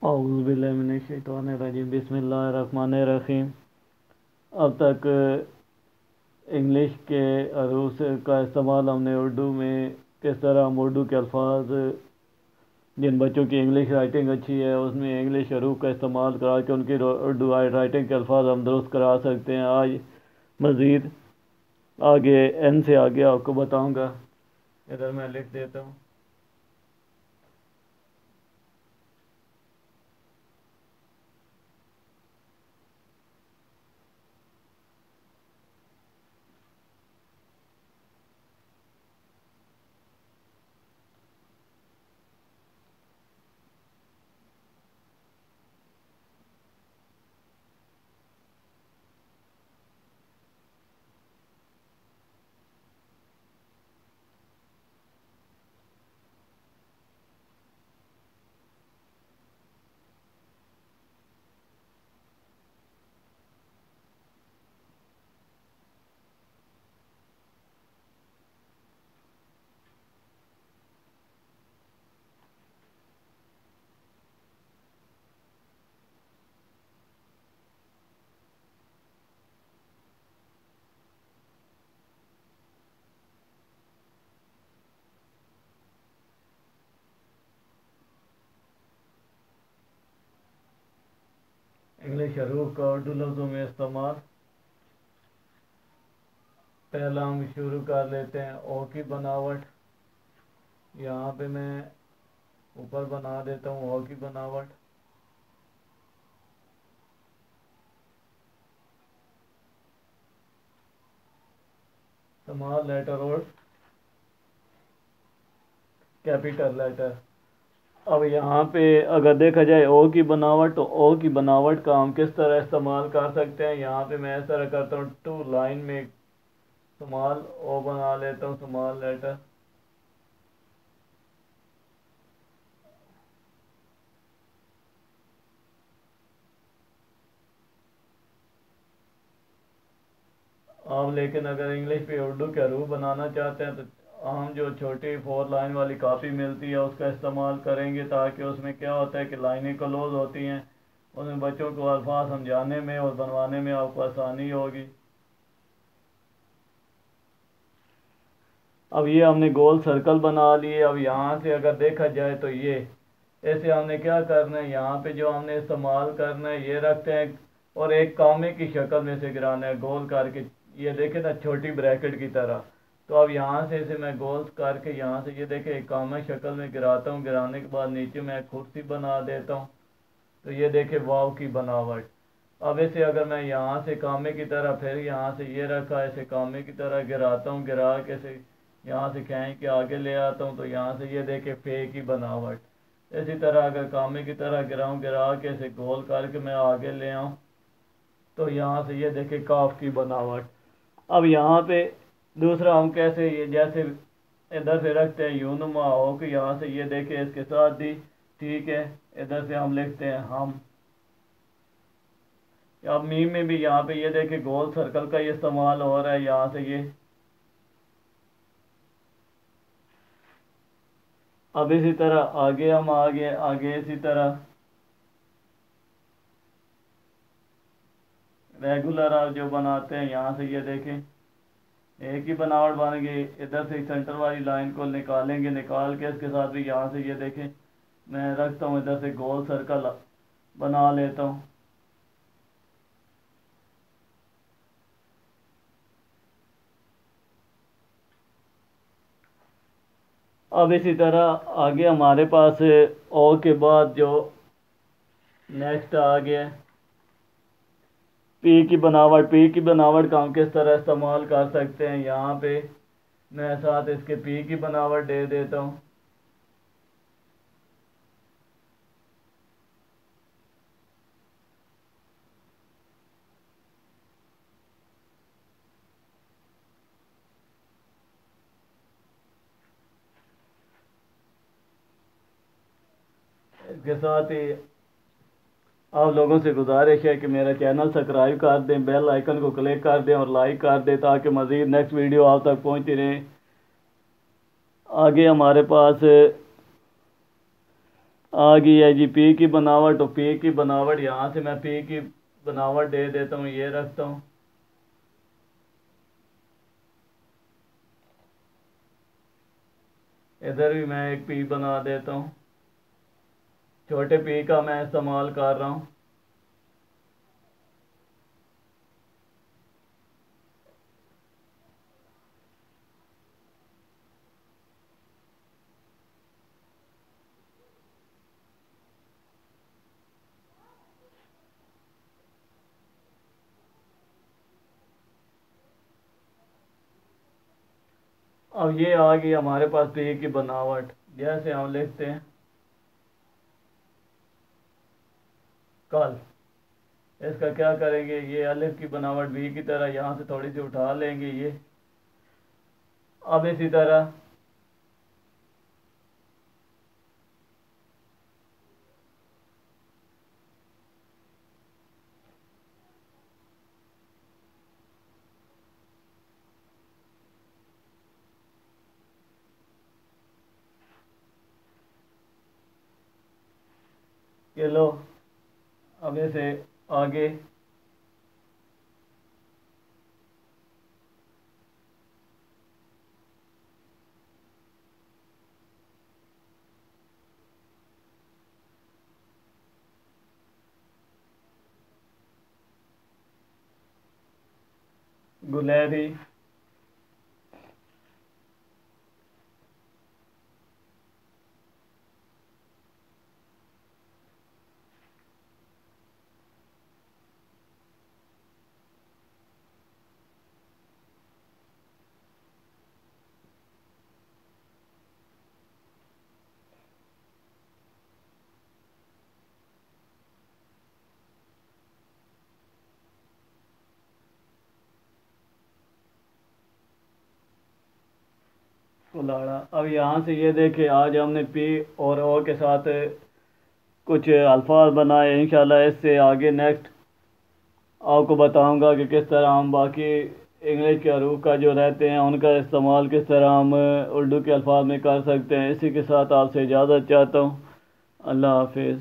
औज़ुबिल्लाहिमिनश्शैतानिर्रजीम बिस्मिल्लाहिर्रहमानिर्रहीम। अब तक इंग्लिश के अरूज का इस्तेमाल हमने उर्दू में किस तरह हम उर्दू के अल्फाज, जिन बच्चों की इंग्लिश राइटिंग अच्छी है उसमें इंग्लिश हरूफ का इस्तेमाल करा के उनकी उर्दू राइटिंग के अल्फाज हम दुरुस्त करा सकते हैं। आज मज़ीद आगे एन से आगे आपको बताऊंगा। इधर मैं लिख देता हूँ। इंग्लिश हरूफ का उर्दू लफ्ज़ों में इस्तेमाल। पहला हम शुरू कर लेते हैं ओ की बनावट। यहाँ पे मैं ऊपर बना देता हूँ ओ की बनावट। स्मॉल लेटर और कैपिटल लेटर। अब यहाँ पे अगर देखा जाए ओ की बनावट, तो ओ की बनावट का हम किस तरह इस्तेमाल कर सकते हैं। यहाँ पे मैं इस तरह करता हूँ, टू लाइन में स्मॉल ओ बना लेता हूँ, स्मॉल लेटर। आप लेकिन अगर इंग्लिश पे उर्दू के हरूफ बनाना चाहते हैं तो हम जो छोटी 4 लाइन वाली कापी मिलती है उसका इस्तेमाल करेंगे, ताकि उसमें क्या होता है कि लाइनें क्लोज होती हैं, उसमें बच्चों को अल्फाज समझाने में और बनवाने में आपको आसानी होगी। अब ये हमने गोल सर्कल बना लिए। अब यहाँ से अगर देखा जाए तो ये ऐसे हमने क्या करना है, यहाँ पे जो हमने इस्तेमाल करना है ये रखते हैं और एक कामे की शक्ल में से गिराना है गोल करके। ये देखे ना, छोटी ब्रैकेट की तरह। तो अब यहाँ से इसे मैं गोल करके यहाँ से ये देखे एक कामे शक्ल में गिराता हूँ। गिराने के बाद नीचे मैं कुर्सी बना देता हूँ। तो ये देखे वाव की बनावट। अब इसे अगर मैं यहाँ से कामे की तरह फिर यहाँ से ये रखा, इसे कामे की तरह गिराता हूँ, गिरा के इसे यहाँ से खींच के आगे ले आता हूँ, तो यहाँ से ये देखे फे की बनावट। इसी तरह अगर कामे की तरह गिराऊँ, गिरा के इसे गोल करके मैं आगे ले आऊँ, तो यहाँ से ये देखे काफ की बनावट। अब यहाँ पे दूसरा हम कैसे, ये जैसे इधर से रखते हैं यूनुमा हो कि यहाँ से ये देखे इसके साथ दी, ठीक है। इधर से हम लिखते हैं हम। अब मीम में भी यहाँ पे ये देखे गोल सर्कल का ये इस्तेमाल हो रहा है। यहाँ से ये अब इसी तरह आगे हम आगे आगे इसी तरह रेगुलर आप जो बनाते हैं, यहाँ से ये देखें एक ही बनावट बन गई। इधर से सेंटर वाली लाइन को निकालेंगे, निकाल के इसके साथ भी यहाँ से ये देखें मैं रखता हूँ, इधर से गोल सर्कल बना लेता हूँ। अब इसी तरह आगे हमारे पास ओ के बाद जो नेक्स्ट आ गया पी की बनावट। पी की बनावट का हम किस तरह इस्तेमाल कर सकते हैं, यहाँ पे मैं साथ इसके पी की बनावट दे देता हूँ। इसके साथ ही आप लोगों से गुजारिश है कि मेरा चैनल सब्सक्राइब कर दें, बेल आइकन को क्लिक कर दें और लाइक कर दें, ताकि मज़ीद नेक्स्ट वीडियो आप तक पहुंचती रहे। आगे हमारे पास आ गई है जी पी की बनावट। तो पी की बनावट यहाँ से मैं पी की बनावट दे देता हूँ, ये रखता हूँ। इधर भी मैं एक पी बना देता हूँ, छोटे पी का मैं इस्तेमाल कर रहा हूँ। अब ये आ गई हमारे पास पी की बनावट। जैसे हम लिखते हैं कल, इसका क्या करेंगे, ये अलिफ की बनावट बी की तरह यहाँ से थोड़ी सी उठा लेंगे ये। अब इसी तरह ये लो। अब इसे आगे गुलेरी, कुलाड़ा। अब यहाँ से ये देखे, आज हमने पी और ओ के साथ कुछ अल्फाज बनाए। इंशाल्लाह इससे आगे नेक्स्ट आपको बताऊंगा कि किस तरह हम बाकी इंग्लिश के हरूफ का जो रहते हैं उनका इस्तेमाल किस तरह हम उर्दू के अल्फाज में कर सकते हैं। इसी के साथ आपसे इजाज़त चाहता हूँ। अल्लाह हाफिज़।